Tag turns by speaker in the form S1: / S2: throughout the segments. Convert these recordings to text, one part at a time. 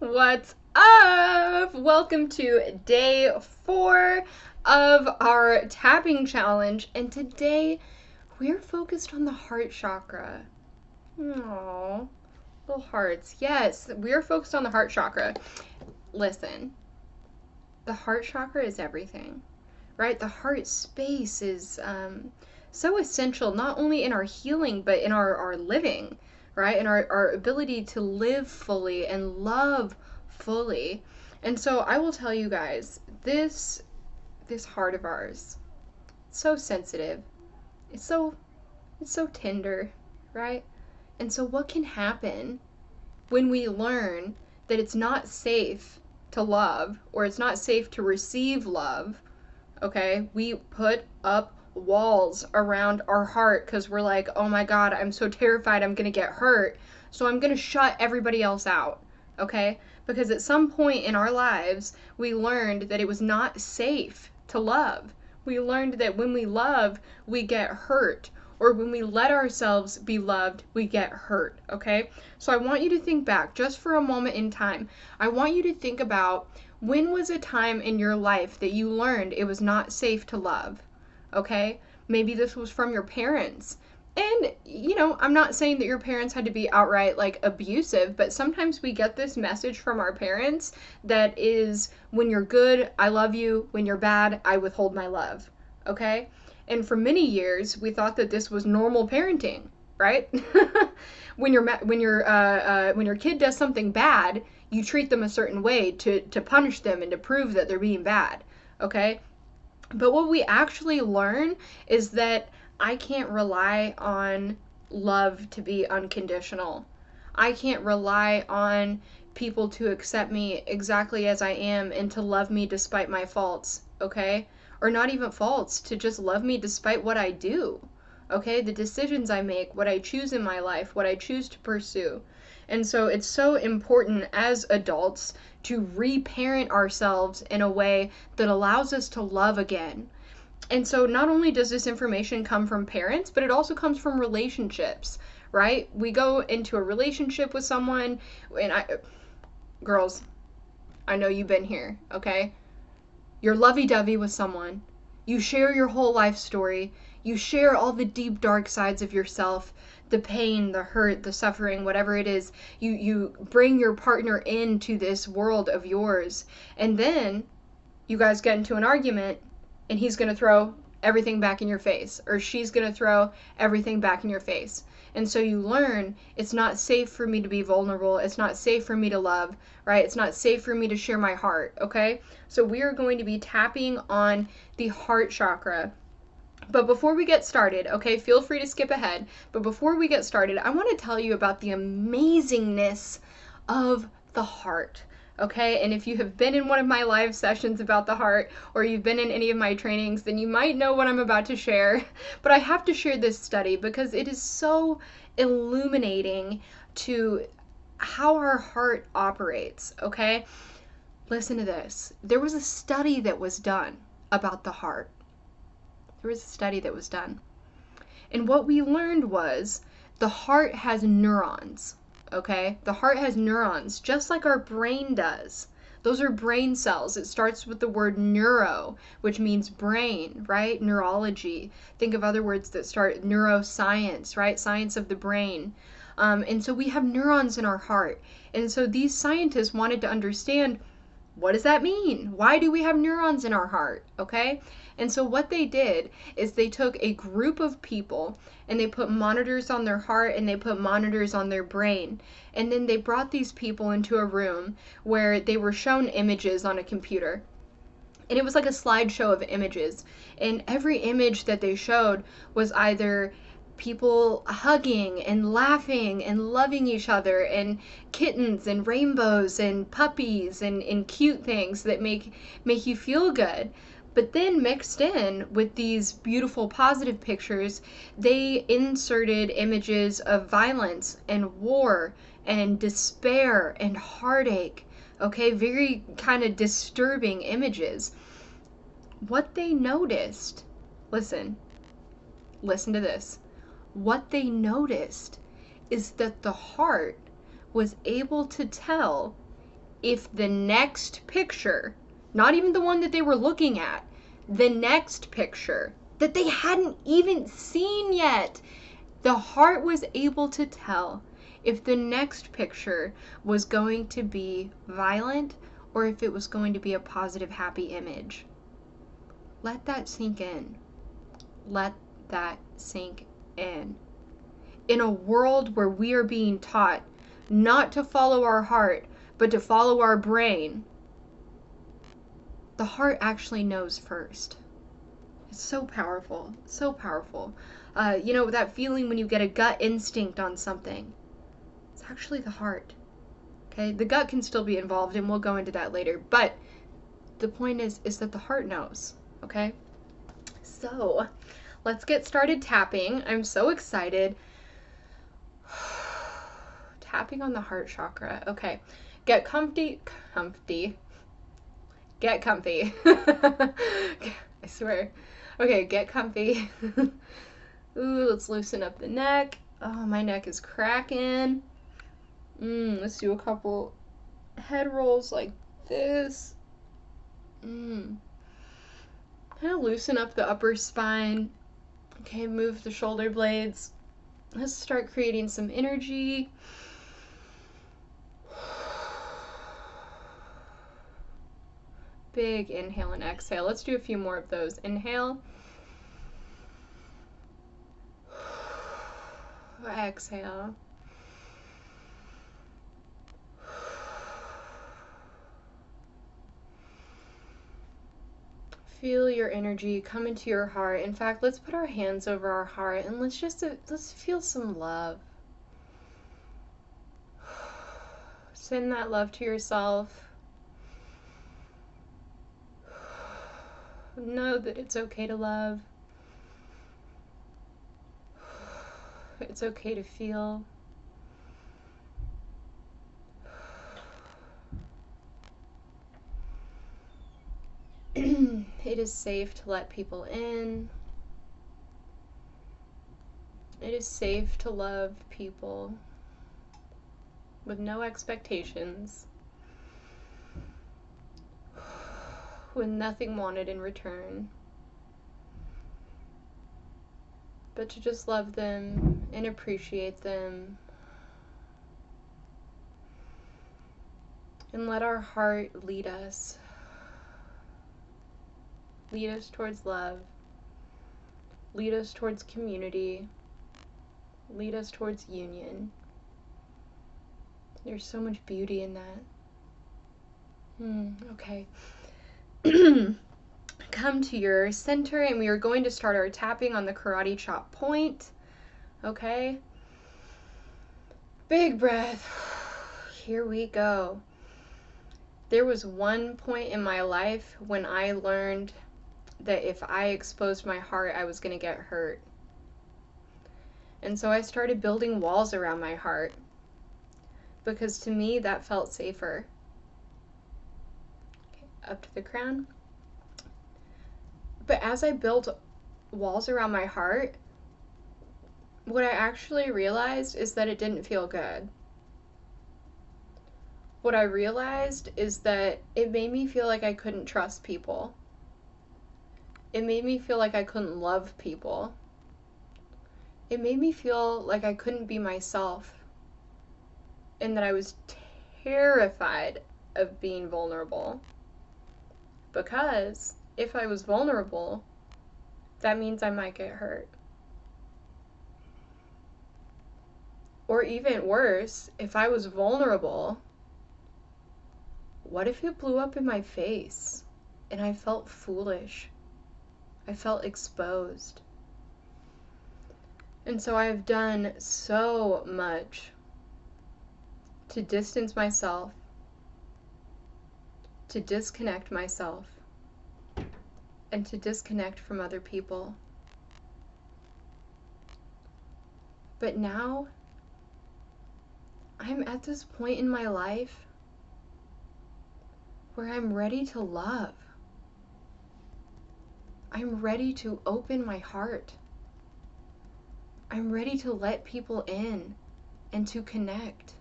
S1: What's up? Welcome to day 4 of our tapping challenge, and today we're focused on the heart chakra. Aww, little hearts. Yes, we're focused on the heart chakra. Listen, the heart chakra is everything, right? The heart space is so essential, not only in our healing, but in our living, right? And our ability to live fully and love fully. And so I will tell you guys, this heart of ours, it's so sensitive. It's so it's so tender, right? And so what can happen when we learn that it's not safe to love, or it's not safe to receive love? Okay, we put up walls around our heart because we're like, oh my god, I'm so terrified I'm gonna get hurt, so I'm gonna shut everybody else out. Okay, because at some point in our lives we learned that it was not safe to love. We learned that when we love we get hurt, or when we let ourselves be loved we get hurt. Okay, so I want you to think back just for a moment in time. I want you to think about, when was a time in your life that you learned it was not safe to love? Okay? Maybe this was from your parents. And, I'm not saying that your parents had to be outright like abusive, but sometimes we get this message from our parents that is, when you're good, I love you. When you're bad, I withhold my love. Okay? And for many years, we thought that this was normal parenting, right? when your kid does something bad, you treat them a certain way to punish them and to prove that they're being bad. Okay? But what we actually learn is that I can't rely on love to be unconditional. I can't rely on people to accept me exactly as I am and to love me despite my faults, okay? Or not even faults, to just love me despite what I do, okay? The decisions I make, what I choose in my life, what I choose to pursue. And so it's so important as adults to reparent ourselves in a way that allows us to love again. And so not only does this information come from parents, but it also comes from relationships, right? We go into a relationship with someone, and girls, I know you've been here, okay? You're lovey-dovey with someone. You share your whole life story. You share all the deep, dark sides of yourself, the pain, the hurt, the suffering, whatever it is. You bring your partner into this world of yours. And then you guys get into an argument, and he's going to throw everything back in your face, or she's going to throw everything back in your face. And so you learn, it's not safe for me to be vulnerable. It's not safe for me to love, right? It's not safe for me to share my heart, okay? So we are going to be tapping on the heart chakra. But before we get started, okay, feel free to skip ahead. But before we get started, I want to tell you about the amazingness of the heart. Okay, and if you have been in one of my live sessions about the heart, or you've been in any of my trainings, then you might know what I'm about to share. But I have to share this study because it is so illuminating to how our heart operates. Okay, listen to this. There was a study that was done about the heart. There was a study that was done. And what we learned was the heart has neurons. Okay? The heart has neurons, just like our brain does. Those are brain cells. It starts with the word neuro, which means brain, right? Neurology. Think of other words that start neuroscience, right? Science of the brain. And so we have neurons in our heart. And so these scientists wanted to understand, what does that mean? Why do we have neurons in our heart? Okay? And so what they did is they took a group of people and they put monitors on their heart and they put monitors on their brain. And then they brought these people into a room where they were shown images on a computer. And it was like a slideshow of images. And every image that they showed was either people hugging and laughing and loving each other, and kittens and rainbows and puppies and cute things that make you feel good. But then mixed in with these beautiful positive pictures, they inserted images of violence and war and despair and heartache. Okay, very kind of disturbing images. What they noticed, listen to this. What they noticed is that the heart was able to tell if the next picture, not even the one that they were looking at, the next picture that they hadn't even seen yet, the heart was able to tell if the next picture was going to be violent or if it was going to be a positive, happy image. Let that sink in. Let that sink in. In a world where we are being taught not to follow our heart, but to follow our brain, the heart actually knows first. It's so powerful, so powerful. You know, that feeling when you get a gut instinct on something, it's actually the heart. Okay, the gut can still be involved, and we'll go into that later. But the point is that the heart knows. Okay, so let's get started tapping. I'm so excited. Tapping on the heart chakra. Okay, get comfy. Get comfy. I swear. Okay, get comfy. Ooh, let's loosen up the neck. Oh, my neck is cracking. Let's do a couple head rolls like this. Kind of loosen up the upper spine. Okay, move the shoulder blades. Let's start creating some energy. Big inhale and exhale. Let's do a few more of those. Inhale. Exhale. Feel your energy come into your heart. In fact, let's put our hands over our heart and let's feel some love. Send that love to yourself. Know that it's okay to love. It's okay to feel. It is safe to let people in. It is safe to love people with no expectations, with nothing wanted in return, but to just love them and appreciate them and let our heart lead us. Lead us towards love. Lead us towards community. Lead us towards union. There's so much beauty in that. Okay. Come to your center, and we are going to start our tapping on the karate chop point. Okay? Big breath. Here we go. There was one point in my life when I learned that if I exposed my heart, I was going to get hurt. And so I started building walls around my heart, because to me that felt safer. Okay, up to the crown. But as I built walls around my heart, what I actually realized is that it didn't feel good. What I realized is that it made me feel like I couldn't trust people. It made me feel like I couldn't love people. It made me feel like I couldn't be myself, and that I was terrified of being vulnerable. Because if I was vulnerable, that means I might get hurt. Or even worse, if I was vulnerable, what if it blew up in my face and I felt foolish? I felt exposed. And so I've done so much to distance myself, to disconnect myself, and to disconnect from other people. But now, I'm at this point in my life where I'm ready to love. I'm ready to open my heart. I'm ready to let people in and to connect.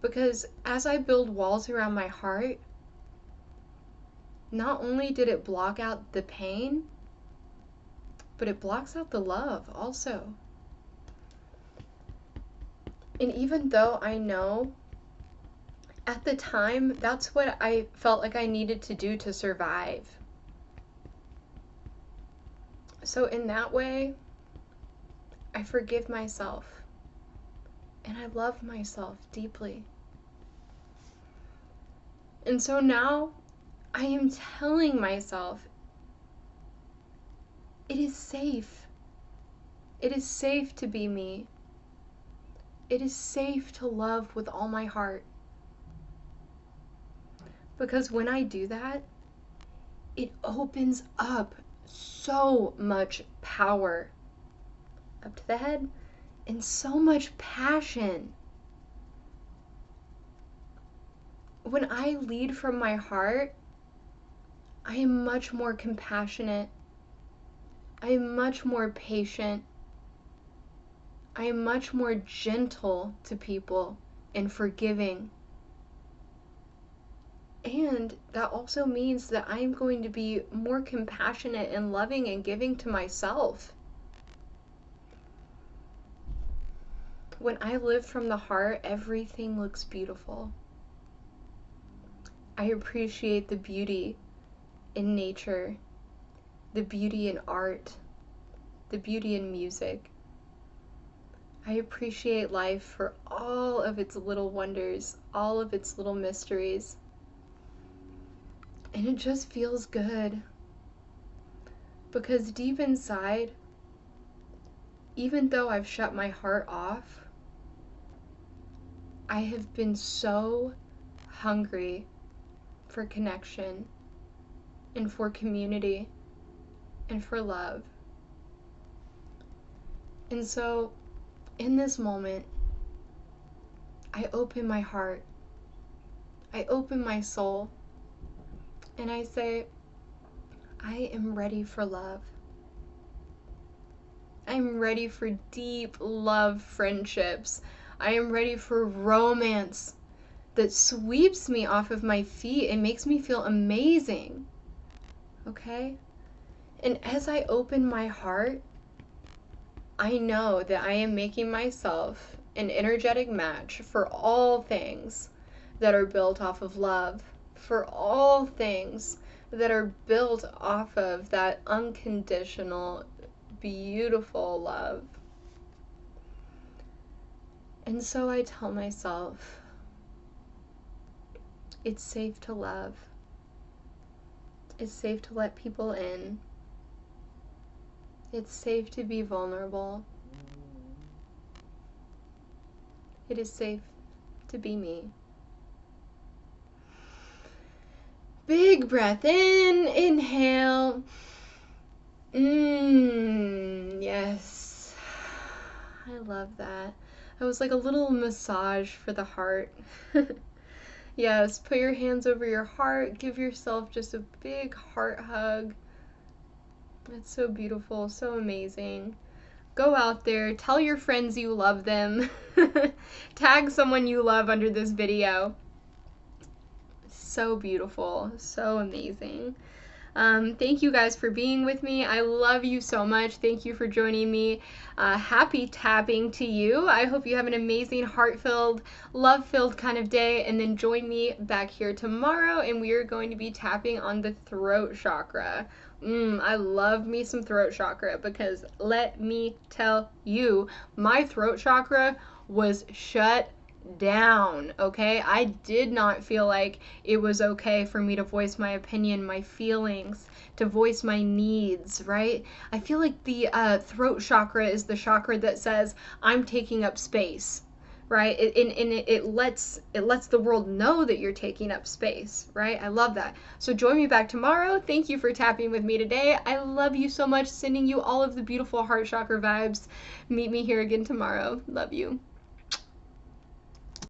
S1: Because as I build walls around my heart, not only did it block out the pain, but it blocks out the love also. And even though I know at the time that's what I felt like I needed to do to survive. So in that way, I forgive myself and I love myself deeply. And so now I am telling myself it is safe. It is safe to be me. It is safe to love with all my heart. Because when I do that, it opens up so much power up to the head and so much passion. When I lead from my heart, I am much more compassionate. I am much more patient. I am much more gentle to people and forgiving. And that also means that I'm going to be more compassionate and loving and giving to myself. When I live from the heart, everything looks beautiful. I appreciate the beauty in nature, the beauty in art, the beauty in music. I appreciate life for all of its little wonders, all of its little mysteries. And it just feels good. Because deep inside, even though I've shut my heart off, I have been so hungry for connection and for community and for love. And so in this moment, I open my heart, I open my soul, and I say, I am ready for love. I'm ready for deep love friendships. I am ready for romance that sweeps me off of my feet and makes me feel amazing. Okay? And as I open my heart, I know that I am making myself an energetic match for all things that are built off of love, for all things that are built off of that unconditional, beautiful love. And so I tell myself, it's safe to love. It's safe to let people in. It's safe to be vulnerable. It is safe to be me. Big breath in, inhale. Yes. I love that. That was like a little massage for the heart. Yes, put your hands over your heart. Give yourself just a big heart hug. It's so beautiful, so amazing. Go out there, tell your friends you love them. Tag someone you love under this video. So beautiful, so amazing. Thank you guys for being with me. I love you so much. Thank you for joining me. Happy tapping to you. I hope you have an amazing, heart-filled, love-filled kind of day. And then join me back here tomorrow, and we are going to be tapping on the throat chakra. I love me some throat chakra, because let me tell you, my throat chakra was shut down, okay? I did not feel like it was okay for me to voice my opinion, my feelings, to voice my needs, right? I feel like the throat chakra is the chakra that says, I'm taking up space, right? It lets the world know that you're taking up space, right? I love that. So join me back tomorrow. Thank you for tapping with me today. I love you so much, sending you all of the beautiful heart chakra vibes. Meet me here again tomorrow. Love you.